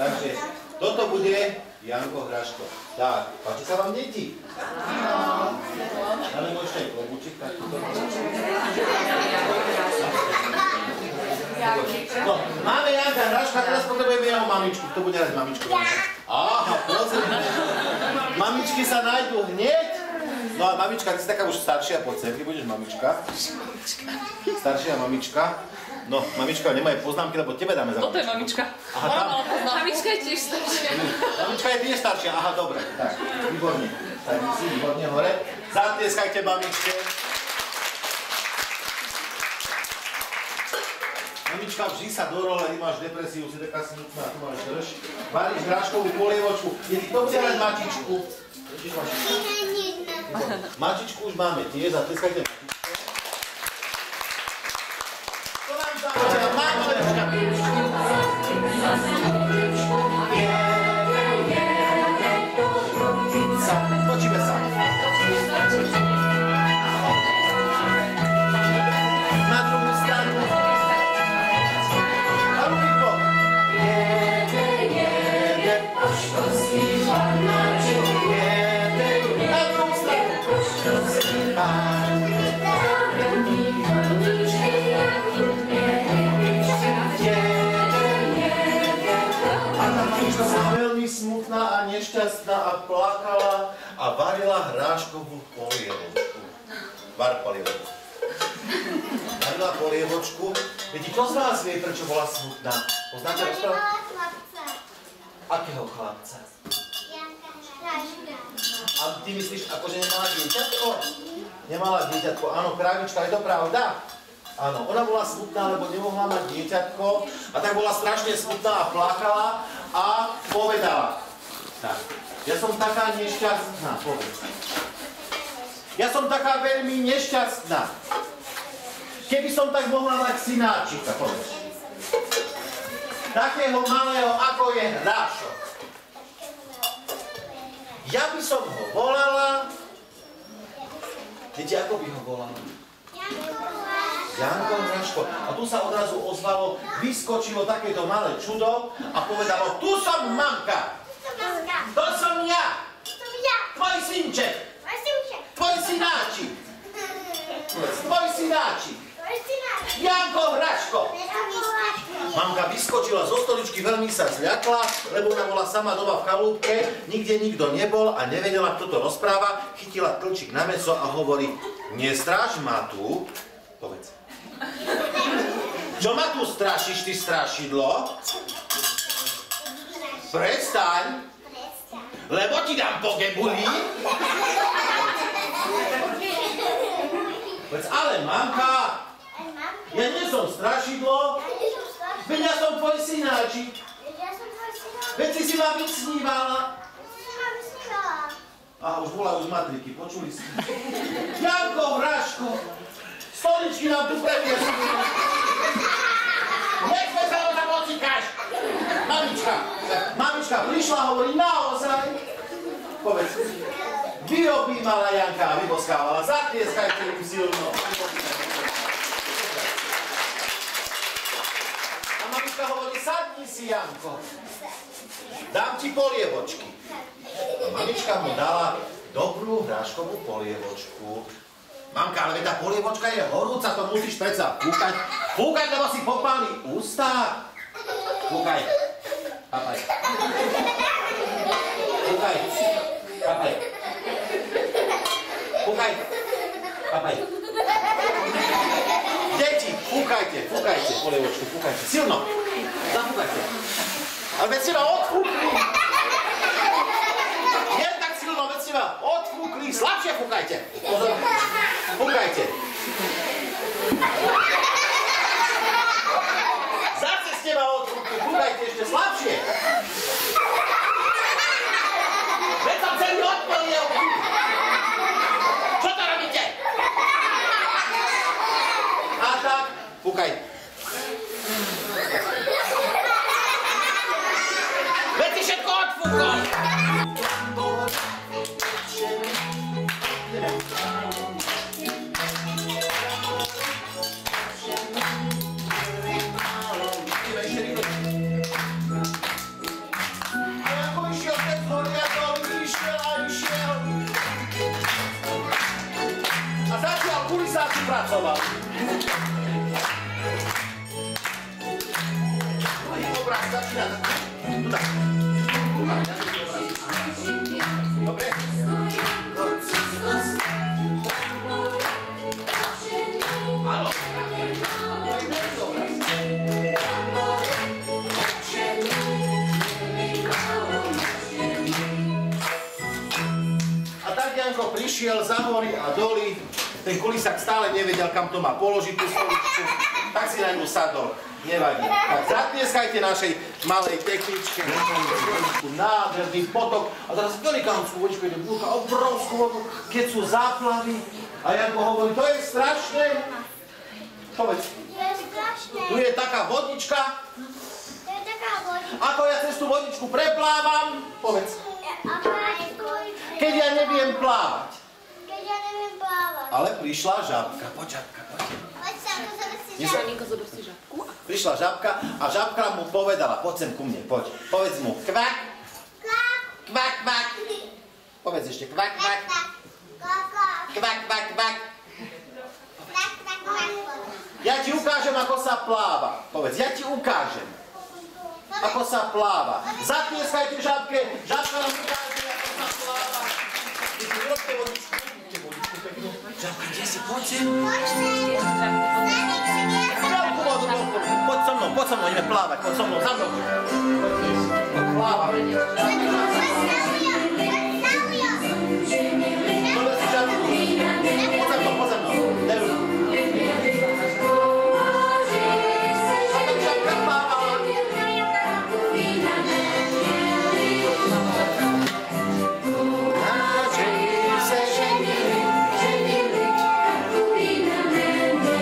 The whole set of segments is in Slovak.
Takže toto bude Janko Hraško. Tak, páči sa vám deti? Ale môžete aj klobúčik, tak toto. No, máme Janka Hraška, teraz potrebujeme jeho mamičku. Kto bude raz mamičku? Aha, pozrime. Mamičky sa nájdú hneď. No a mamička, ty si taká už staršia, poď sem, ty budeš mamička. Staršia mamička. No, mamička, nemajú poznámky, lebo tebe dáme za mamičku. Toto je mamička. Aha, tam. Mamička je tiež staršia. Mamička je tiež staršia, aha, dobre. Tak, výborne. Tak si výborne hore. Zatlieskajte mamičke. Mamička, vží sa do role, ty máš depresiu, si taká smutná, tu máš drž. Varíš hráškovú polievočku. Kto bude hrať mačičku? Mačičku už máme tiež, zatlieskajte mačičke. To nám zároveň, mamička. Točíme sa. Na druhú stranu. A ruky po. Na druhú stranu. Mamička sa veľmi smutná a nešťastná a plakala a varila hráškovú polievočku. Var polievočku. Varila polievočku. Viete, kto z vás vie, prečo bola smutná? Poznáte rozprávu? Nemala chlapca. Akého chlapca? Janka Hraška. A ty myslíš, akože nemala dieťatko? Nemala dieťatko, áno, krávička, je to pravda? Áno, ona bola smutná, lebo nemohla mať dieťatko a tak bola strašne smutná a plakala a povedala. Tak, ja som taká nešťastná, povedz. Ja som taká veľmi nešťastná. Keby som tak mohla mať synáčika, povedz. Takého malého, ako je Hrášok. Ja by som ho volala. Viete, ako by ho volala? Janko Hraško. A tu sa odrazu ozvalo, vyskočilo takéto malé čudo a povedalo, tu som mamka. To som ja. Tvoj synček. Tvoj synáčik. Tvoj synáčik. Janko Hraško. Mamka vyskočila zo stoličky, veľmi sa zľakla, lebo ona bola sama doma v chalúbke, nikde nikto nebol a nevedela, kto to rozpráva. Chytila klčík na mäso a hovorí, nestráž ma tu. Povedz. Čo ma tu strašíš, ty strašidlo? Prestaň. Lebo ti dám po gebuli. Povedz, ale mamka, ja nie som strašidlo. Veď ja som tvoj synáčik. Veď si ma vysnívala. Aha, už volajú z matriky, počuli ste? Janko Hraško, stoličky nám tu previesli. Nechme sa ho tam ocikáš. Mamička prišla a hovorí, naozaj. Povedz, vyobímala Janka a vyboskávala. Zatlieskajte im silno. Mamička hovorí, sadni si, Janko. Dám ti polievočky. A mamička mu dala dobrú hráškovú polievočku. Mamka, ale tá polievočka je horúca, to musíš predsa fúkať. Fúkať, lebo si popáli ústa. Fúkaj. Papaj. Fúkaj. Papaj. Fúkaj. Papaj. Deti, fúkajte polievočku, fúkajte. Silno. Zafúkajte. Ale veď si ma odfúkli. Nie tak silno, veď si ma odfúkli. Slabšie fúkajte. Pozor. Fúkajte. Zase ste ma odfúkli. Fúkajte ešte slabšie. Veď som celý odplnil. Čo to robíte? A tak, fúkaj. Veď si všetko odfúkol. sa spracoval. Obraz začína. Tu tak. Dobre? Áno. A tak Janko prišiel za hory a doly. Ten kulisák stále nevedel, kam to má položiť tú stoličku. Tak si na ňu sadol. Nevadí. Tak zatlieskajte našej malej techničke. Nádherný potok. A teraz velikánskú vodičku, ide búrka, obrovskú vodu, keď sú záplavy. A Janko hovorí, to je strašné. Povedz. Je strašné. Tu je taká vodička. To je taká vodička. Ako ja cez tú vodičku preplávam. Povedz. Keď ja neviem plávať. Keď ja neviem plávať. Ale prišla žabka. Poď, žabka, poď. Poď sa, ako sa dostí Ježaninko, zober si žabku. Prišla žabka a žabka mu povedala, poď sem ku mne, poď. Povedz mu kvak, kvak, kvak. Povedz ešte kvak, kvak, kvak, kvak, kvak. Ja ti ukážem, ako sa pláva. Povedz, ja ti ukážem, ako sa pláva. Zatlieskajte žabke, žabka nám ukáže, ako sa pláva. Ty si urobte vodičku, peknú. Žabka, kde si, poď sem. Poď so mnou, ideme plávať, poď so mnou, za mnou. Plávame. Dobre si žabku. Poď za mnou, daj ruku. A tak žabka plávala.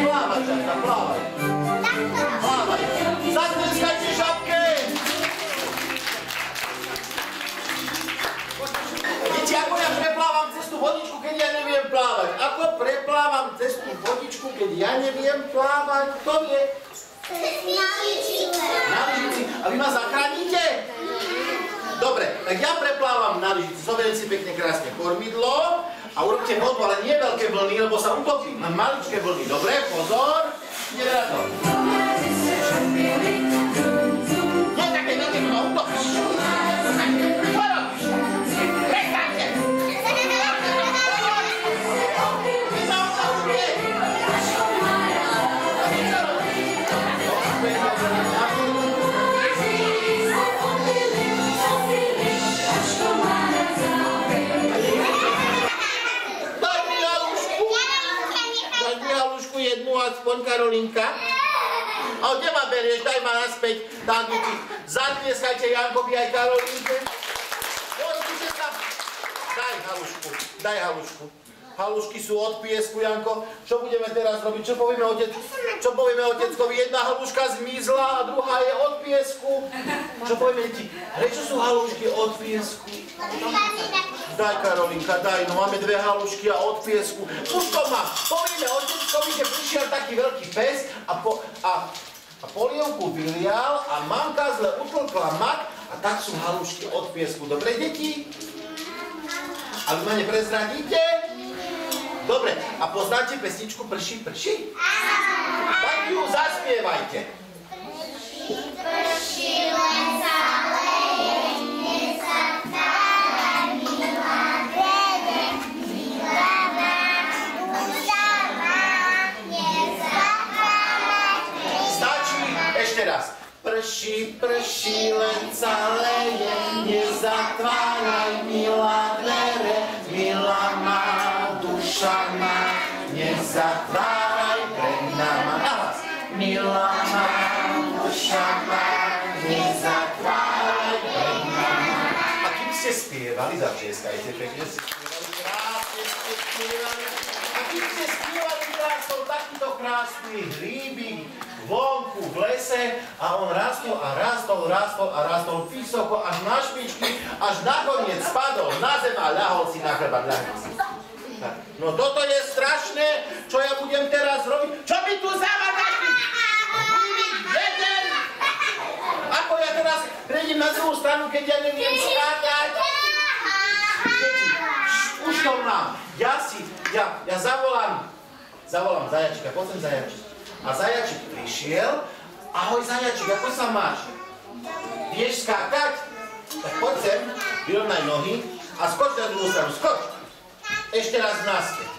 Plávaj, žabka, plávaj. Plávaj. Zatlieskajte žabke! Viete, ako ja preplávam cez tú vodičku, keď ja neviem plávať? Ako preplávam cez tú vodičku, keď ja neviem plávať? Kto vie? Na lyžici. A vy ma zachránite? Dobre, tak ja preplávam na lyžici. Zoberiem si pekne krásne kormidlo a urobte vodu, ale nie veľké vlny, lebo sa utopím. Mám maličké vlny. Dobre, pozor. Ideme na to. Nie také veľké vlny, utopíš. Čo robíš? Prestaňte! Vy sa utopíte! Jednu aspoň, Karolinka. A kde ma berieš? Daj ma naspäť. Tak, deti. Zatlieskajte Jankovi aj Karolinke. Poďte sa. Daj halušku. Daj halušku. Halušky sú od piesku, Janko. Čo budeme teraz robiť? Čo povieme oteckovi? Jedna haluška zmizla a druhá je od piesku. Čo povieme, deti? Prečo sú halušky od piesku? Daj, Karolinka, daj. No máme dve halušky a od piesku. Už to má. Povieme oteckovi, že prišiel taký veľký pes a polievku vylial a mamka zle utlkla mak a tak sú halušky od piesku. Dobre, deti? A vy ma neprezradíte? Dobre, a poznáte pesničku Prší, prší? Tak ju zaspievajte. Prší, len sa leje, nezatvára, milá vede, milá má, duša má, nezatvára. Stačí, ešte raz. Prší, prší, len sa leje, nezatváraj, milá dvere, milá má, duša má, nezatváraj pred nama. Nahlas. Milá má, duša má, nezatváraj pred nama. A kým ste spievali, začieskajte pekne, ste spievali, krásne ste spievali. A kým ste spievali, krásol takýto krásny hríbik vonku v lese a on rastol a rastol, rastol a rastol vysoko až na špičky, až nakoniec spadol na zem a ľahol si na chrbát. No toto je strašné, čo ja budem teraz robiť. Čo mi tu zavadaš? Jeden! Ako ja teraz prejdem na druhú stranu, keď ja neviem skákať? Už to mám. Ja zavolám Zavolám Zajačika, poď sem Zajačik. A Zajačik prišiel. Ahoj Zajačik, ako sa máš? Vieš skákať? Tak poď sem, vyrovnaj nohy a skoč na druhú stranu, skoč. Ešte raz naspäť.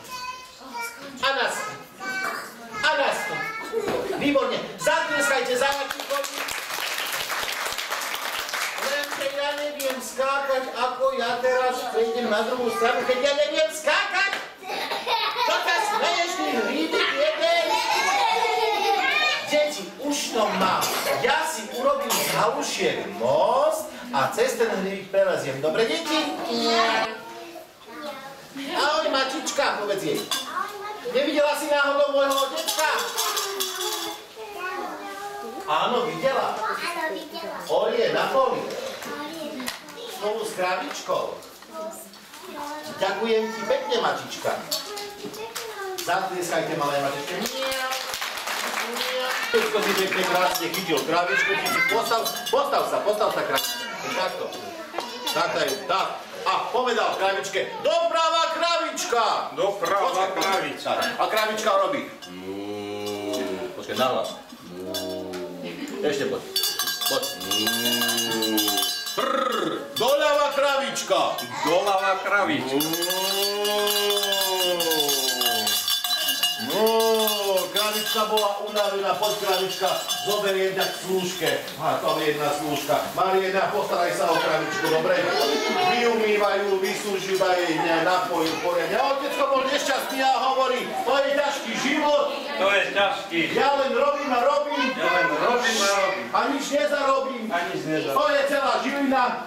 A naspäť. A naspäť. Výborne. Zatlieskajte Zajačikovi. Lenže ja neviem skákať, ako ja teraz prejdem na druhú stranu, keď ja neviem skákať. Čo sa smeješ, ty hríbik jeden? Deti, už to mám. Ja si urobím z halušiek most a cez ten hríbik preleziem. Dobre, deti? Ahoj, Mačička, povedz jej. Nevidela si náhodou môjho otecka? Áno, videla. Olie na poli. Spolu s kravičkou. Ďakujem ti pekne, Mačička. Zatlieskajte, malé Mačičke. Všetko si pekne krásne chytil kravičku. Postav sa kravičke. Takto. Tak. A povedal kravičke, doprava kravička. Doprava kravička. A kravička robí. Počkaj, nahlas. Ešte poď. Doľava kravička. Doľava kravička. Kravička bola unavená, poď kravička, zoberiem ťa k slúžke. A to je jedna slúžka. Mariena, postaraj sa o kravičku, dobre? Vyumývajú, vysúživaj jej, napojú poriadne. A otecko bol nešťastný a hovorí, to je ťažký život. To je ťažký. Ja len robím a robím. A nič nezarobím. To je celá živina.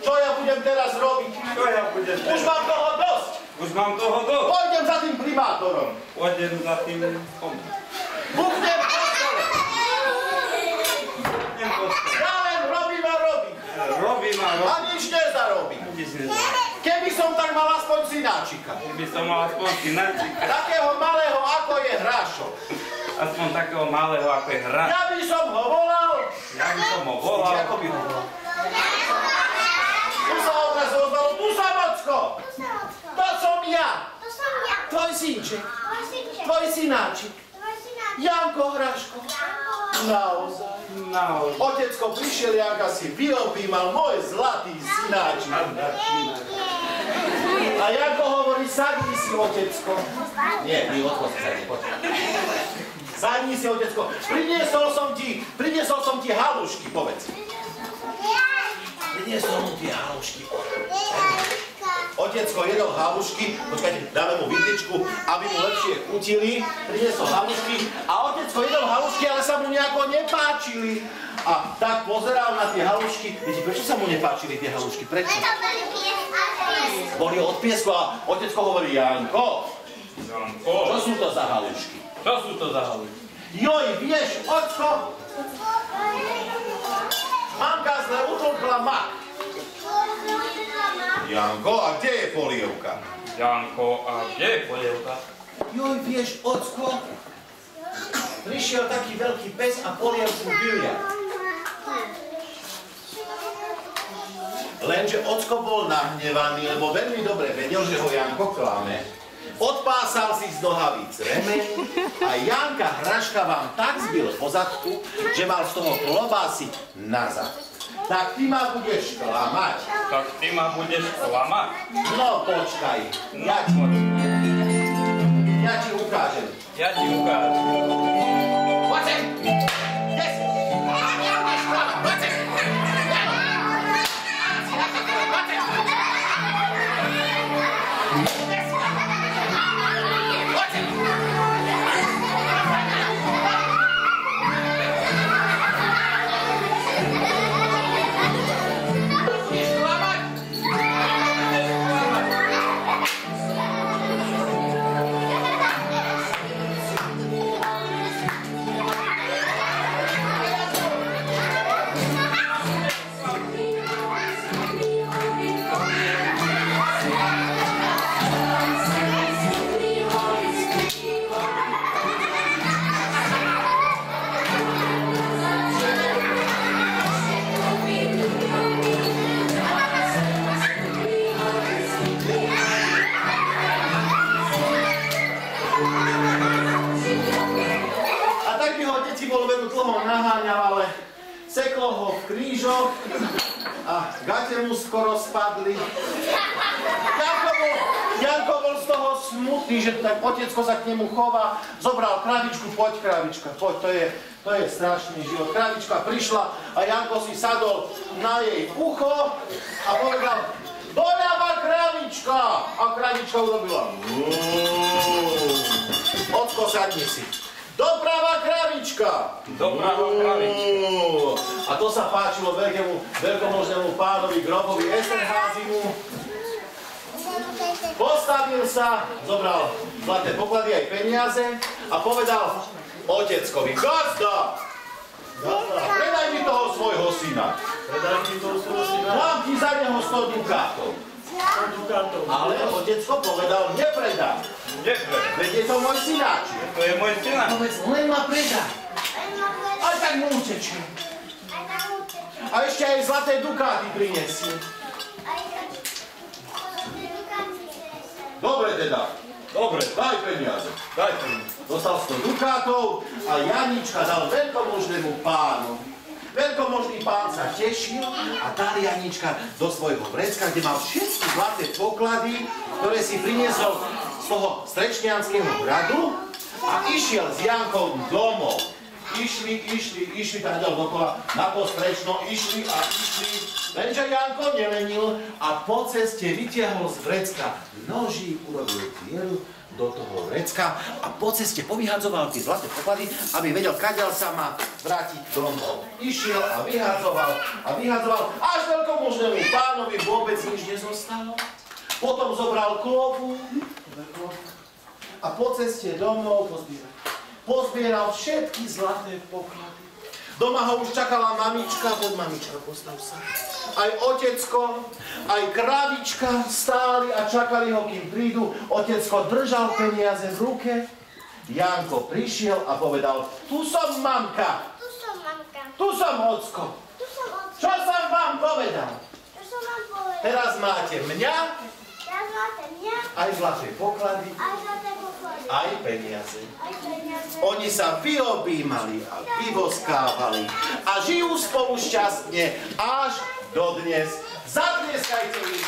Čo ja budem teraz robiť? Už mám toho dosť. Pôjdem za tým primátorom. Buchnem po stole. Ja len robím a robím. A nič nezarobím. Keby som tak mal aspoň synáčika. Takého malého, ako je Hrášok. Ja by som ho volal. Ako by ho volal? Tu sa odrazu ozvalo, tu sa Mocko. To som ja. Tvoj synček. Tvoj synáčik. Janko Hráško. Naozaj. Otecko prišiel, Janka si vyobímal, môj zlatý synáčik. A Janko hovorí, sadni si, otecko. Nie, ty odchod sa sadni, poď. Sadni si, otecko. Priniesol som ti halušky, povedz. Priniesol mu tie halušky. Otecko jedol halušky, počkajte, dáme mu vidličku, aby mu lepšie chutili. Priniesol halušky a otecko jedol halušky, ale sa mu nejako nepáčili. A tak pozeral na tie halušky. Viete, prečo sa mu nepáčili tie halušky? Prečo? Boli od piesku a otecko hovorí, Janko, čo sú to za halušky? Joj, vieš, ocko, mamka zle utlkla mak. Janko, a kde je polievka? Joj, vieš, ocko, prišiel taký veľký pes a polievku vylial. Lenže ocko bol nahnevaný, lebo veľmi dobre vedel, že ho Janko klame. Odpásal si z nohavíc remeň a Janka Hráška vám tak zbil po zadku, že mal z toho klobásy na zad. Tak ty ma budeš klamať. No počkaj, ja ti ukážem. Poď sem! Kde si? Ja budeš klamať, poď sem! A tak by ho deti bolo vedu dlho naháňal, ale sekol ho v krížoch a gate mu skoro spadli. Janko bol z toho smutný, že tak otecko sa k nemu chová. Zobral kravičku, poď kravička, poď, to je strašný život. Kravička prišla a Janko si sadol na jej ucho a povedal: doľava kravička! A kravička urobila: ocko, sadni si. Doprava kravička! Doprava kravička. A to sa páčilo veľkomožnému pánovi Grobovi Esterházymu. Postavil sa, zobral zlaté poklady aj peniaze a povedal oteckovi: Gazda! Predaj mi toho svojho syna. Mám ti za neho 100 dukátov. Ale otecko povedal: nepredám. Veď je to môj synáčik. To je môj syna. Povedz, len ma predaj. Aj tak mu utečie. A ešte aj zlaté dukáty prinesie. Dobre teda. Dobre. Daj peniaze. Daj peniaze. Dostal 100 dukátov a Janička dal veľkomožnému pánovi. Veľkomožný pán sa tešil a dal Janička do svojho vrecka, kde mal všetky zlaté poklady, ktoré si priniesol z toho strečnianskeho hradu a išiel s Jankou domov. Išli tam dokola na to strečno, išli. Lenže Janko nelenil a po ceste vytiahol z vrecka nožík, urobil dieru do toho vrecka a po ceste povyhadzoval tie zlaté poklady, aby vedel, kadiaľ sa má vrátiť domov. Išiel a vyhadzoval, až veľkomožnému pánovi vôbec nič nezostalo. Potom zobral klobu a po ceste domov pozbieral všetky zlaté poklady. Doma ho už čakala mamička, poď mamička, postav sa. Aj otecko, aj kravička stáli a čakali ho, kým prídu. Otecko držal peniaze v ruke. Janko prišiel a povedal: tu som mamka. Tu som mamka. Tu som ocko. Tu som otco. Čo som vám povedal? Čo som vám povedal? Teraz máte mňa, Teraz máte mňa, aj zlaté poklady, aj zlaté poklady, aj peniaze. aj peniaze. Oni sa vyobímali a vyboskávali a žijú spolu šťastne až dodnes. Zatlieskajte im.